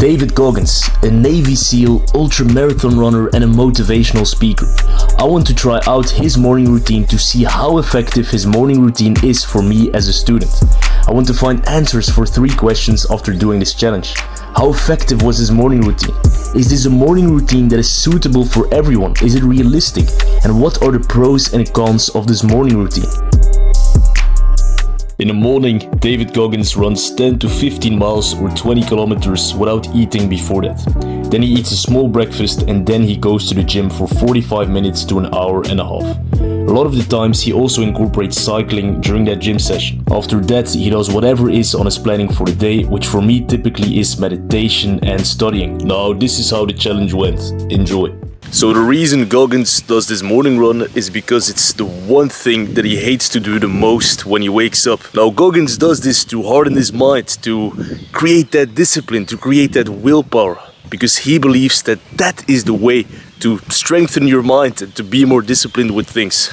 David Goggins, a Navy SEAL, ultra-marathon runner and a motivational speaker. I want to try out his morning routine to see how effective his morning routine is for me as a student. I want to find answers for 3 questions after doing this challenge. How effective was his morning routine? Is this a morning routine that is suitable for everyone? Is it realistic? And what are the pros and cons of this morning routine? In the morning, David Goggins runs 10 to 15 miles or 20 kilometers without eating before that. Then he eats a small breakfast and then he goes to the gym for 45 minutes to an hour and a half. A lot of the times he also incorporates cycling during that gym session. After that, he does whatever is on his planning for the day, which for me typically is meditation and studying. Now, this is how the challenge went. Enjoy. So the reason Goggins does this morning run is because it's the one thing that he hates to do the most when he wakes up. Now Goggins does this to harden his mind, to create that discipline, to create that willpower, because he believes that that is the way to strengthen your mind and to be more disciplined with things.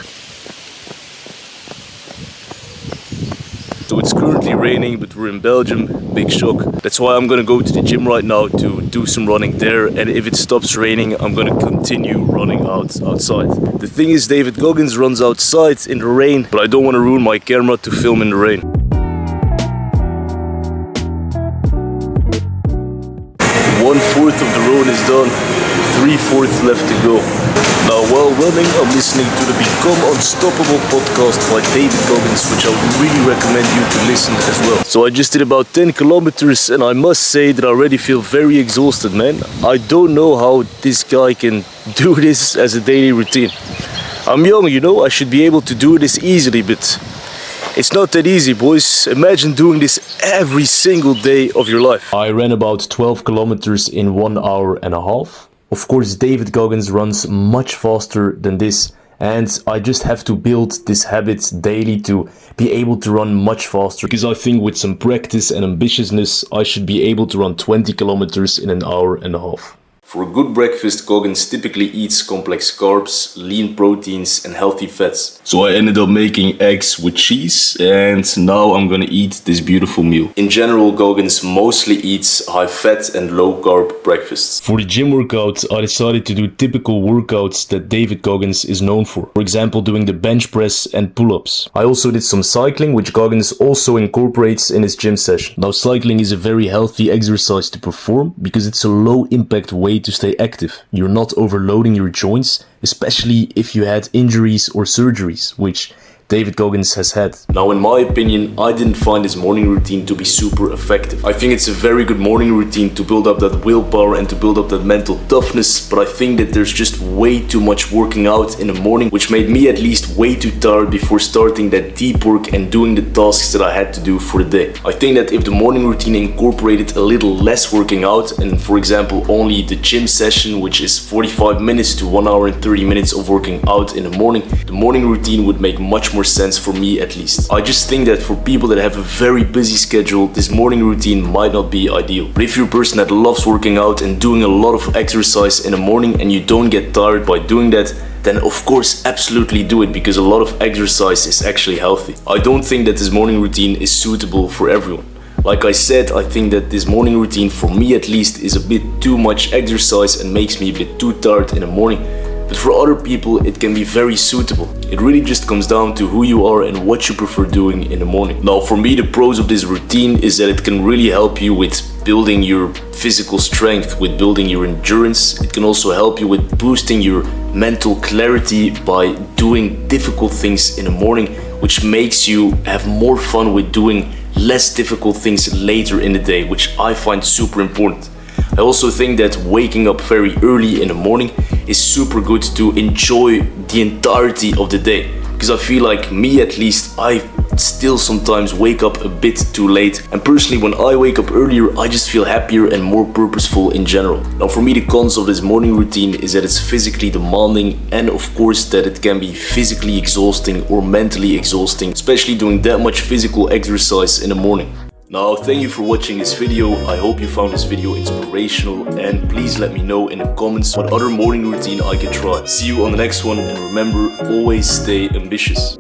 So it's currently raining, but we're in Belgium, big shock. That's why I'm gonna go to the gym right now to do some running there, and if it stops raining, I'm gonna continue running outside. The thing is, David Goggins runs outside in the rain, but I don't wanna ruin my camera to film in the rain. 1/4 of the road is done, 3/4 left to go. Now while running, I'm listening to the Become Unstoppable podcast by David Goggins, which I would really recommend you to listen as well. So I just did about 10 kilometers and I must say that I already feel very exhausted, man. I don't know how this guy can do this as a daily routine. I'm young, you know, I should be able to do this easily, but it's not that easy, boys. Imagine doing this every single day of your life. I ran about 12 kilometers in 1 hour and a half. Of course, David Goggins runs much faster than this, and I just have to build this habit daily to be able to run much faster, because I think with some practice and ambitiousness, I should be able to run 20 kilometers in an hour and a half. For a good breakfast, Goggins typically eats complex carbs, lean proteins and healthy fats. So I ended up making eggs with cheese and now I'm gonna eat this beautiful meal. In general, Goggins mostly eats high fat and low carb breakfasts. For the gym workout, I decided to do typical workouts that David Goggins is known for. For example, doing the bench press and pull-ups. I also did some cycling, which Goggins also incorporates in his gym session. Now, cycling is a very healthy exercise to perform because it's a low impact way to stay active. You're not overloading your joints, especially if you had injuries or surgeries, which David Goggins has had. Now, in my opinion, I didn't find this morning routine to be super effective. I think it's a very good morning routine to build up that willpower and to build up that mental toughness, but I think that there's just way too much working out in the morning, which made me at least way too tired before starting that deep work and doing the tasks that I had to do for the day. I think that if the morning routine incorporated a little less working out, and for example only the gym session, which is 45 minutes to 1 hour and 30 minutes of working out in the morning routine would make much more sense for me at least. I just think that for people that have a very busy schedule, this morning routine might not be ideal. But if you're a person that loves working out and doing a lot of exercise in the morning and you don't get tired by doing that, then of course absolutely do it, because a lot of exercise is actually healthy. I don't think that this morning routine is suitable for everyone. Like I said, I think that this morning routine, for me at least, is a bit too much exercise and makes me a bit too tired in the morning. But for other people, it can be very suitable. It really just comes down to who you are and what you prefer doing in the morning. Now, for me, the pros of this routine is that it can really help you with building your physical strength, with building your endurance. It can also help you with boosting your mental clarity by doing difficult things in the morning, which makes you have more fun with doing less difficult things later in the day, which I find super important. I also think that waking up very early in the morning is super good to enjoy the entirety of the day. Because I feel like, me at least, I still sometimes wake up a bit too late. And personally, when I wake up earlier, I just feel happier and more purposeful in general. Now, for me, the cons of this morning routine is that it's physically demanding, and of course that it can be physically exhausting or mentally exhausting, especially doing that much physical exercise in the morning. Now, thank you for watching this video. I hope you found this video inspirational, and please let me know in the comments what other morning routine I can try. See you on the next one, and remember, always stay ambitious.